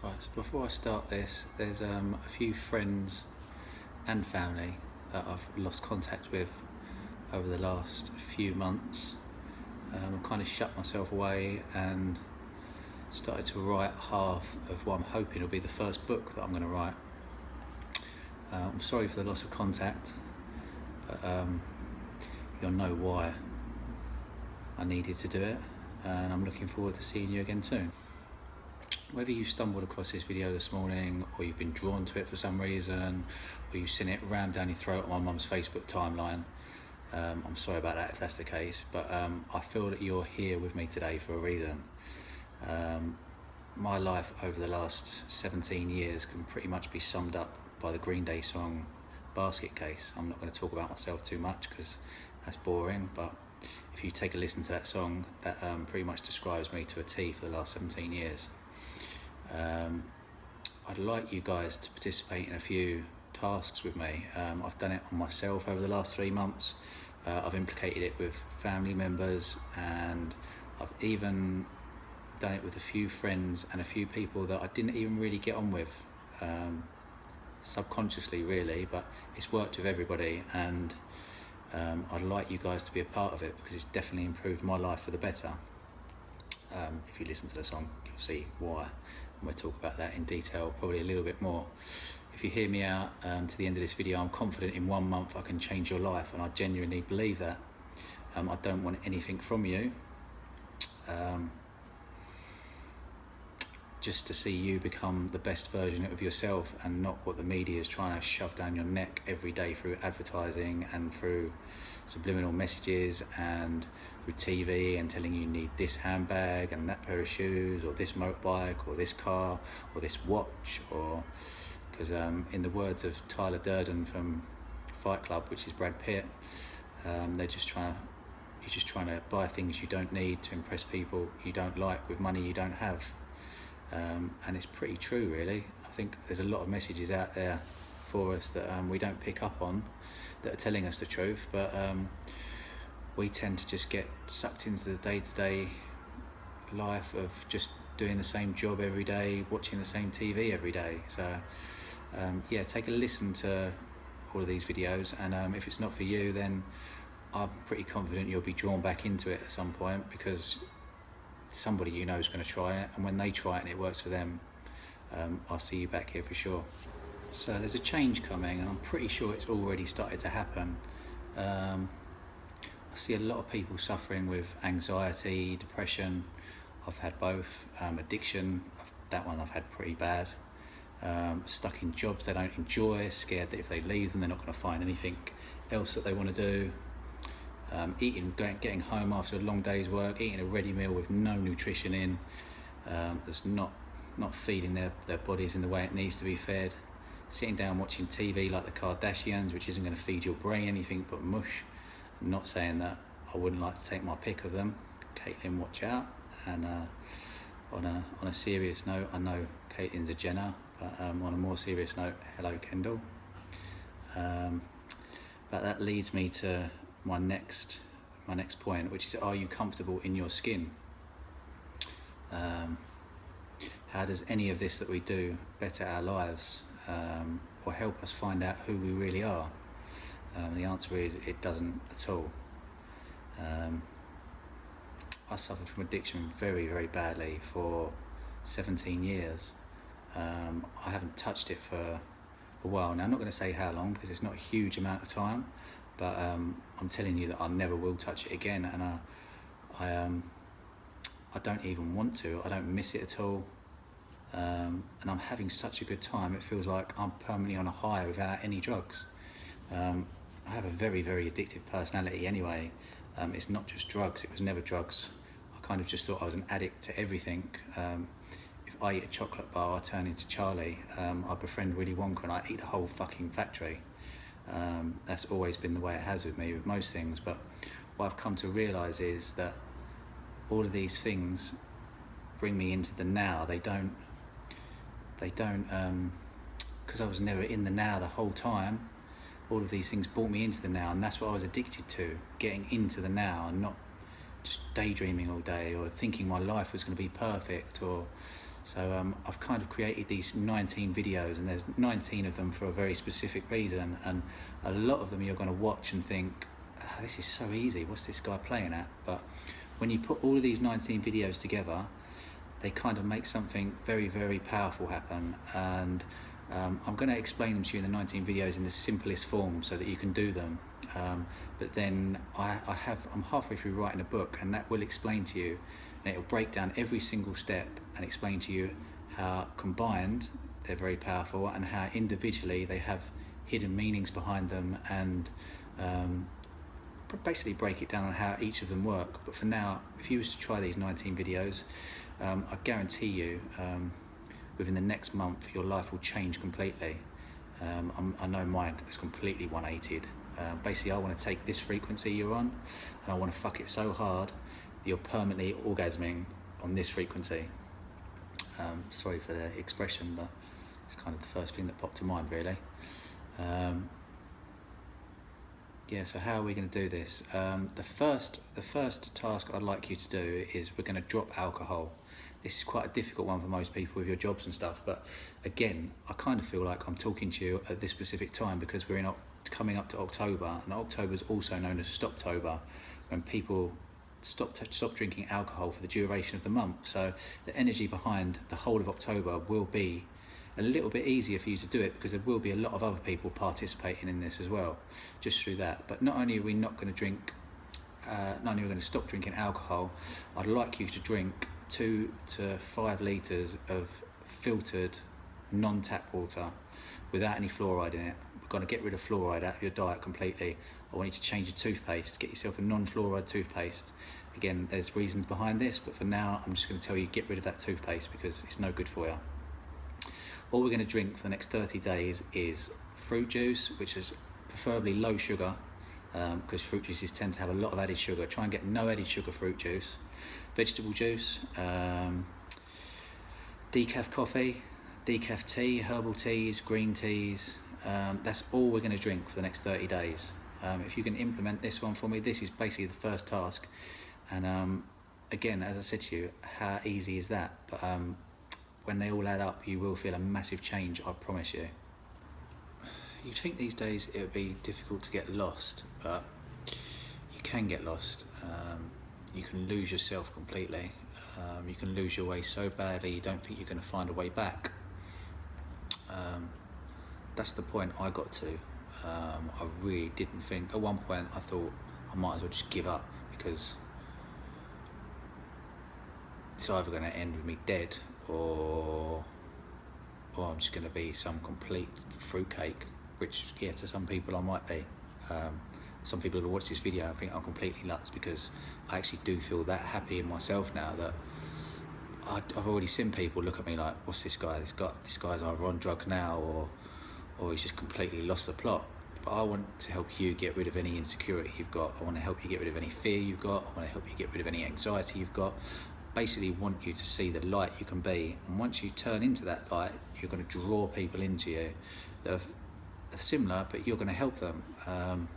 Right, so before I start this, there's a few friends and family that I've lost contact with over the last few months. I kind of shut myself away and started to write half of what I'm hoping will be the first book that I'm going to write. I'm sorry for the loss of contact, but you'll know why I needed to do it, and I'm looking forward to seeing you again soon. Whether you stumbled across this video this morning, or you've been drawn to it for some reason, or you've seen it rammed down your throat on my mum's Facebook timeline, I'm sorry about that if that's the case, but I feel that you're here with me today for a reason. My life over the last 17 years can pretty much be summed up by the Green Day song Basket Case. I'm not going to talk about myself too much because that's boring, but if you take a listen to that song, that pretty much describes me to a T for the last 17 years. I'd like you guys to participate in a few tasks with me. I've done it on myself over the last 3 months. I've implicated it with family members, and I've even done it with a few friends and a few people that I didn't even really get on with, subconsciously really, but it's worked with everybody, and I'd like you guys to be a part of it because it's definitely improved my life for the better. If you listen to the song, you'll see why, and we'll talk about that in detail, probably a little bit more. If you hear me out to the end of this video, I'm confident in 1 month I can change your life, and I genuinely believe that. I don't want anything from you, just to see you become the best version of yourself, and not what the media is trying to shove down your neck every day through advertising and through subliminal messages and through TV, and telling you need this handbag and that pair of shoes, or this motorbike, or this car, or this watch, or because in the words of Tyler Durden from Fight Club, which is Brad Pitt, you're just trying to buy things you don't need to impress people you don't like with money you don't have. And it's pretty true really. I think there's a lot of messages out there for us that we don't pick up on, that are telling us the truth, but we tend to just get sucked into the day-to-day life of just doing the same job every day, watching the same TV every day. So yeah, take a listen to all of these videos, and if it's not for you, then I'm pretty confident you'll be drawn back into it at some point, because somebody you know is going to try it, and when they try it and it works for them, I'll see you back here for sure. So there's a change coming, and I'm pretty sure it's already started to happen. I see a lot of people suffering with anxiety, depression. I've had both. Addiction, that one I've had pretty bad. Stuck in jobs they don't enjoy, scared that if they leave them they're not going to find anything else that they want to do. Getting home after a long day's work, eating a ready meal with no nutrition in, that's not feeding their bodies in the way it needs to be fed. Sitting down watching TV like the Kardashians, which isn't going to feed your brain anything but mush. I'm not saying that I wouldn't like to take my pick of them. Caitlin, watch out. And on a serious note, I know Caitlin's a Jenner, but on a more serious note, hello Kendall. But that leads me to my next point, which is, are you comfortable in your skin? How does any of this that we do better our lives, or help us find out who we really are? The answer is it doesn't at all. I suffered from addiction very, very badly for 17 years. I haven't touched it for a while now. I'm not going to say how long, because it's not a huge amount of time, but I'm telling you that I never will touch it again, and I don't even want to. I don't miss it at all, and I'm having such a good time. It feels like I'm permanently on a high without any drugs. I have a very, very addictive personality anyway. It's not just drugs. It was never drugs. I kind of just thought I was an addict to everything. If I eat a chocolate bar, I turn into Charlie. I befriend Willy Wonka and I eat a whole fucking factory. That's always been the way it has with me with most things. But what I've come to realise is that all of these things bring me into the now. They don't, because I was never in the now the whole time. All of these things brought me into the now, and that's what I was addicted to, getting into the now and not just daydreaming all day, or thinking my life was going to be perfect, or So I've kind of created these 19 videos, and there's 19 of them for a very specific reason, and a lot of them you're going to watch and think, oh, this is so easy, what's this guy playing at? But when you put all of these 19 videos together, they kind of make something very, very powerful happen. And I'm going to explain them to you in the 19 videos in the simplest form so that you can do them. But then I'm halfway through writing a book, and that will explain to you, and it'll break down every single step and explain to you how combined they're very powerful, and how individually they have hidden meanings behind them, and basically break it down on how each of them work. But for now, if you was to try these 19 videos, I guarantee you within the next month your life will change completely. I know mine is completely 180'd. Basically, I want to take this frequency you're on, and I want to fuck it so hard that you're permanently orgasming on this frequency. Sorry for the expression, but it's kind of the first thing that popped to mind, really. Yeah, so how are we going to do this? The first task I'd like you to do is we're going to drop alcohol. This is quite a difficult one for most people with your jobs and stuff, but again, I kind of feel like I'm talking to you at this specific time because we're coming up to October, and October is also known as stoptober, when people stop drinking alcohol for the duration of the month. So the energy behind the whole of October will be a little bit easier for you to do it, because there will be a lot of other people participating in this as well, just through that. But not only are we not going to drink, not only are we going to stop drinking alcohol, I'd like you to drink 2 to 5 litres of filtered non-tap water without any fluoride in it. We're going to get rid of fluoride out of your diet completely. I want you to change your toothpaste, get yourself a non-fluoride toothpaste. Again, there's reasons behind this, but for now I'm just going to tell you get rid of that toothpaste because it's no good for you. All we're going to drink for the next 30 days is fruit juice, which is preferably low sugar, because fruit juices tend to have a lot of added sugar. Try and get no added sugar fruit juice. Vegetable juice, decaf coffee, decaf tea, herbal teas, green teas. That's all we're going to drink for the next 30 days. If you can implement this one for me, this is basically the first task. And again, as I said to you, how easy is that? But when they all add up, you will feel a massive change, I promise you. You'd think these days it would be difficult to get lost, but you can get lost. You can lose yourself completely. You can lose your way so badly you don't think you're going to find a way back. That's the point I got to. I really didn't think, at one point I thought I might as well just give up, because it's either going to end with me dead, or I'm just going to be some complete fruitcake, which, yeah, to some people I might be. Some people who watch this video I think I'm completely nuts, because I actually do feel that happy in myself now that I've already seen people look at me like, what's this guy? This guy's either on drugs now, or he's just completely lost the plot. But I want to help you get rid of any insecurity you've got. I want to help you get rid of any fear you've got. I want to help you get rid of any anxiety you've got. Basically want you to see the light you can be, and once you turn into that light, you're going to draw people into you that are similar, but you're going to help them,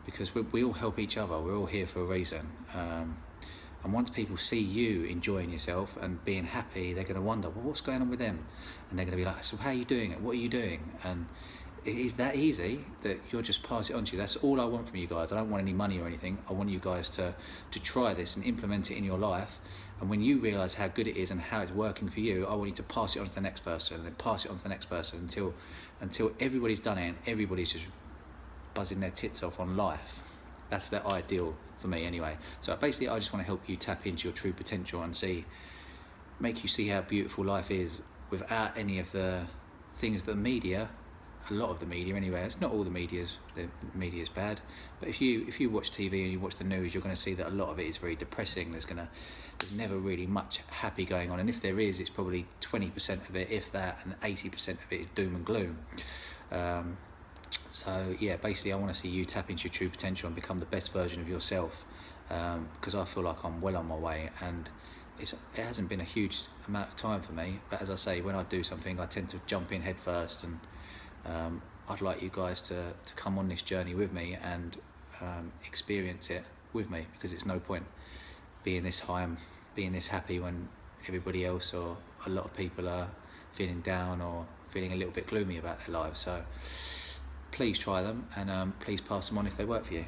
because we all help each other. We're all here for a reason, and once people see you enjoying yourself and being happy, they're going to wonder, well, what's going on with them? And they're going to be like, so how are you doing it? What are you doing? And it is that easy that you'll just pass it on to you. That's all I want from you guys. I don't want any money or anything. I want you guys to try this and implement it in your life. And when you realise how good it is and how it's working for you, I want you to pass it on to the next person, and then pass it on to the next person until everybody's done it and everybody's just buzzing their tits off on life. That's the ideal for me anyway. So basically I just want to help you tap into your true potential and make you see how beautiful life is without any of the things that the media, a lot of the media anyway, it's not all the media's bad, but if you watch TV and you watch the news, you're going to see that a lot of it is very depressing. There's never really much happy going on, and if there is, it's probably 20% of it, if that, and 80% of it is doom and gloom. So yeah, basically I want to see you tap into your true potential and become the best version of yourself, because I feel like I'm well on my way, and it hasn't been a huge amount of time for me, but as I say, when I do something I tend to jump in head first, and I'd like you guys to come on this journey with me and experience it with me, because it's no point being this high and being this happy when everybody else, or a lot of people are feeling down or feeling a little bit gloomy about their lives. So please try them, and please pass them on if they work for you.